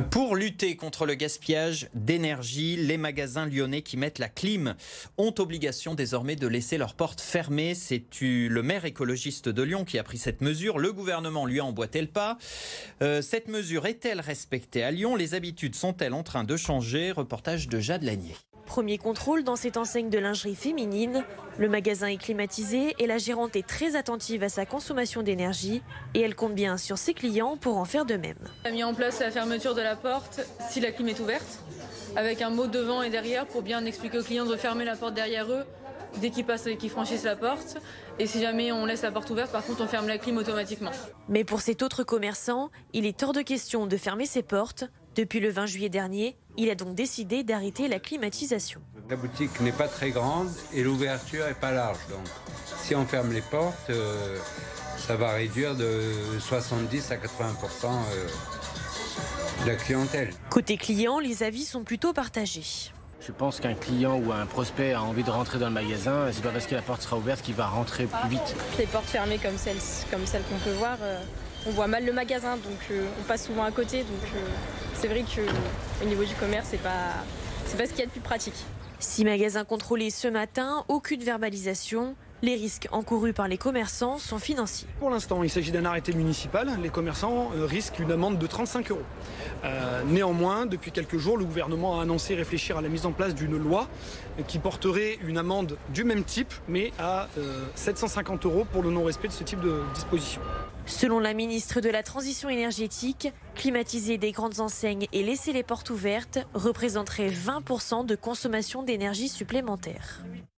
Pour lutter contre le gaspillage d'énergie, les magasins lyonnais qui mettent la clim ont obligation désormais de laisser leurs portes fermées. C'est le maire écologiste de Lyon qui a pris cette mesure. Le gouvernement lui a emboîté le pas. Cette mesure est-elle respectée à Lyon? Les habitudes sont-elles en train de changer? Reportage de Jade Lanier. Premier contrôle dans cette enseigne de lingerie féminine. Le magasin est climatisé et la gérante est très attentive à sa consommation d'énergie. Et elle compte bien sur ses clients pour en faire de même. On a mis en place la fermeture de la porte si la clim est ouverte, avec un mot devant et derrière pour bien expliquer aux clients de fermer la porte derrière eux dès qu'ils passent et qu'ils franchissent la porte. Et si jamais on laisse la porte ouverte, par contre, on ferme la clim automatiquement. Mais pour cet autre commerçant, il est hors de question de fermer ses portes. Depuis le 20 juillet dernier, il a donc décidé d'arrêter la climatisation. La boutique n'est pas très grande et l'ouverture n'est pas large. Donc si on ferme les portes, ça va réduire de 70 à 80% de la clientèle. Côté client, les avis sont plutôt partagés. Je pense qu'un client ou un prospect a envie de rentrer dans le magasin, c'est pas parce que la porte sera ouverte qu'il va rentrer plus vite. Les portes fermées comme celles qu'on peut voir, on voit mal le magasin, donc on passe souvent à côté. Donc c'est vrai qu'au niveau du commerce, c'est pas ce qu'il y a de plus pratique. 6 magasins contrôlés ce matin, aucune verbalisation. Les risques encourus par les commerçants sont financiers. Pour l'instant, il s'agit d'un arrêté municipal. Les commerçants risquent une amende de 35 €. Néanmoins, depuis quelques jours, le gouvernement a annoncé réfléchir à la mise en place d'une loi qui porterait une amende du même type, mais à 750 € pour le non-respect de ce type de disposition. Selon la ministre de la Transition énergétique, climatiser des grandes enseignes et laisser les portes ouvertes représenterait 20% de consommation d'énergie supplémentaire.